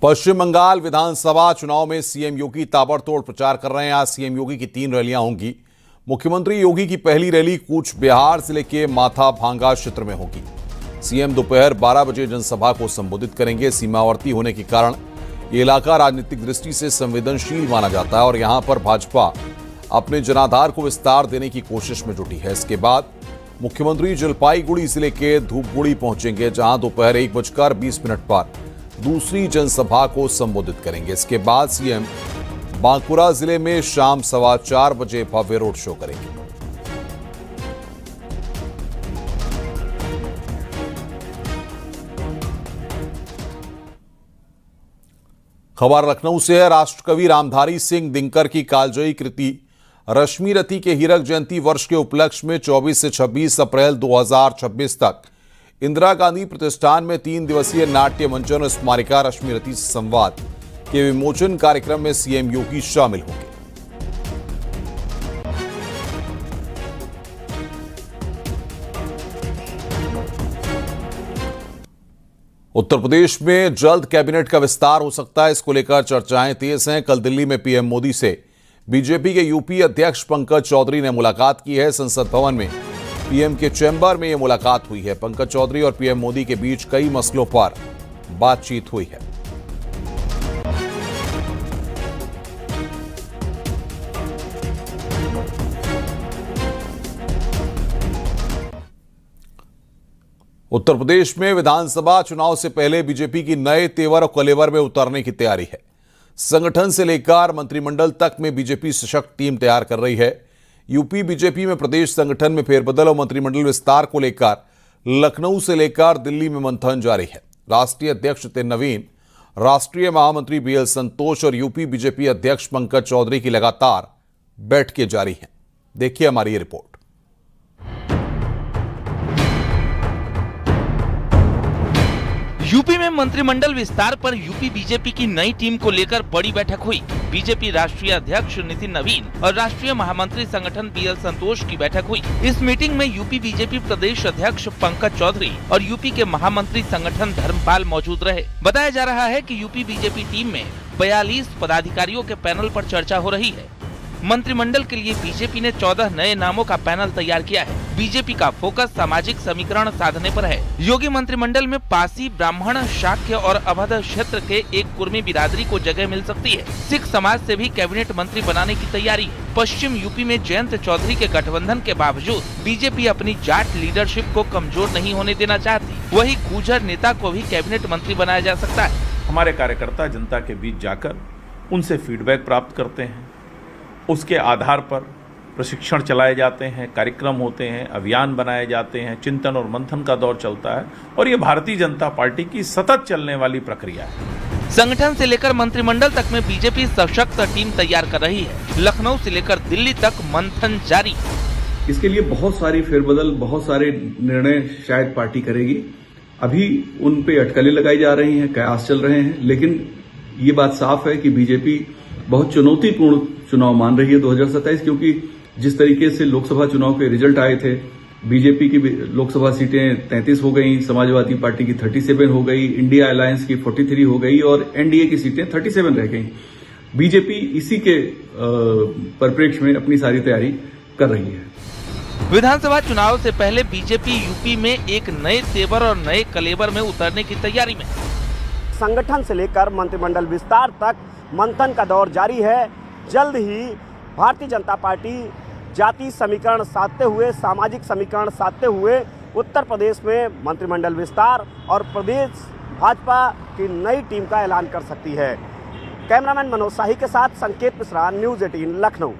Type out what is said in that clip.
पश्चिम बंगाल विधानसभा चुनाव में सीएम योगी ताबड़तोड़ प्रचार कर रहे हैं। आज सीएम योगी की 3 रैलियां होंगी। मुख्यमंत्री योगी की पहली रैली कूच बिहार जिले के माथा भांगा क्षेत्र में होगी। सीएम दोपहर 12 बजे जनसभा को संबोधित करेंगे। सीमावर्ती होने के कारण ये इलाका राजनीतिक दृष्टि से संवेदनशील माना जाता है और यहां पर भाजपा अपने जनाधार को विस्तार देने की कोशिश में जुटी है। इसके बाद मुख्यमंत्री जलपाईगुड़ी जिले के धूपगुड़ी पहुंचेंगे, जहां दोपहर 1:20 पर दूसरी जनसभा को संबोधित करेंगे। इसके बाद सीएम बांकुरा जिले में शाम 4:15 बजे भव्य रोड शो करेंगे। खबर लखनऊ से है। राष्ट्रकवि रामधारी सिंह दिनकर की कालजयी कृति रश्मि रथी के हीरक जयंती वर्ष के उपलक्ष्य में 24 से 26 अप्रैल 2026 तक इंदिरा गांधी प्रतिष्ठान में 3 दिवसीय नाट्य मंचन स्मारिका रश्मि रथी संवाद के विमोचन कार्यक्रम में सीएम योगी शामिल होंगे। उत्तर प्रदेश में जल्द कैबिनेट का विस्तार हो सकता है। इसको लेकर चर्चाएं तेज हैं। कल दिल्ली में पीएम मोदी से बीजेपी के यूपी अध्यक्ष पंकज चौधरी ने मुलाकात की है। संसद भवन में पीएम के चैम्बर में यह मुलाकात हुई है। पंकज चौधरी और पीएम मोदी के बीच कई मसलों पर बातचीत हुई है। उत्तर प्रदेश में विधानसभा चुनाव से पहले बीजेपी की नए तेवर और कलेवर में उतरने की तैयारी है। संगठन से लेकर मंत्रिमंडल तक में बीजेपी सशक्त टीम तैयार कर रही है। यूपी बीजेपी में प्रदेश संगठन में फेरबदल और मंत्रिमंडल विस्तार को लेकर लखनऊ से लेकर दिल्ली में मंथन जारी है। राष्ट्रीय अध्यक्ष नवीन, राष्ट्रीय महामंत्री बीएल संतोष और यूपी बीजेपी अध्यक्ष पंकज चौधरी की लगातार बैठकें जारी हैं। देखिए हमारी ये रिपोर्ट। यूपी में मंत्रिमंडल विस्तार पर यूपी बीजेपी की नई टीम को लेकर बड़ी बैठक हुई। बीजेपी राष्ट्रीय अध्यक्ष नितिन नवीन और राष्ट्रीय महामंत्री संगठन बीएल संतोष की बैठक हुई। इस मीटिंग में यूपी बीजेपी प्रदेश अध्यक्ष पंकज चौधरी और यूपी के महामंत्री संगठन धर्मपाल मौजूद रहे। बताया जा रहा है कि यूपी बीजेपी टीम में 42 पदाधिकारियों के पैनल पर चर्चा हो रही है। मंत्रिमंडल के लिए बीजेपी ने 14 नए नामों का पैनल तैयार किया है। बीजेपी का फोकस सामाजिक समीकरण साधने पर है। योगी मंत्रिमंडल में पासी, ब्राह्मण, शाक्य और अवध क्षेत्र के एक कुर्मी बिरादरी को जगह मिल सकती है। सिख समाज से भी कैबिनेट मंत्री बनाने की तैयारी है। पश्चिम यूपी में जयंत चौधरी के गठबंधन के बावजूद बीजेपी अपनी जाट लीडरशिप को कमजोर नहीं होने देना चाहती। वही गुर्जर नेता को भी कैबिनेट मंत्री बनाया जा सकता है। हमारे कार्यकर्ता जनता के बीच जाकर उनसे फीडबैक प्राप्त करते हैं। उसके आधार पर प्रशिक्षण चलाए जाते हैं, कार्यक्रम होते हैं, अभियान बनाए जाते हैं, चिंतन और मंथन का दौर चलता है और ये भारतीय जनता पार्टी की सतत चलने वाली प्रक्रिया है। संगठन से लेकर मंत्रिमंडल तक में बीजेपी सशक्त टीम तैयार कर रही है। लखनऊ से लेकर दिल्ली तक मंथन जारी। इसके लिए बहुत सारी फेरबदल, बहुत सारे निर्णय शायद पार्टी करेगी। अभी उन पे अटकलें लगाई जा रही हैं, कयास चल रहे हैं, लेकिन ये बात साफ है कि बीजेपी बहुत चुनौतीपूर्ण चुनाव मान रही है 2027, क्योंकि जिस तरीके से लोकसभा चुनाव के रिजल्ट आए थे, बीजेपी की लोकसभा सीटें 33 हो गई, समाजवादी पार्टी की 37 हो गई, इंडिया अलायंस की 43 हो गई और एनडीए की सीटें 37 रह गई। बीजेपी इसी के परिप्रेक्ष्य में अपनी सारी तैयारी कर रही है। विधानसभा चुनाव से पहले बीजेपी यूपी में एक नए तेवर और नए कलेवर में उतरने की तैयारी में। संगठन से लेकर मंत्रिमंडल विस्तार तक मंथन का दौर जारी है। जल्द ही भारतीय जनता पार्टी जाति समीकरण साधते हुए, सामाजिक समीकरण साधते हुए उत्तर प्रदेश में मंत्रिमंडल विस्तार और प्रदेश भाजपा की नई टीम का ऐलान कर सकती है। कैमरामैन मनोज शाही के साथ संकेत मिश्रा, न्यूज़ 18 लखनऊ।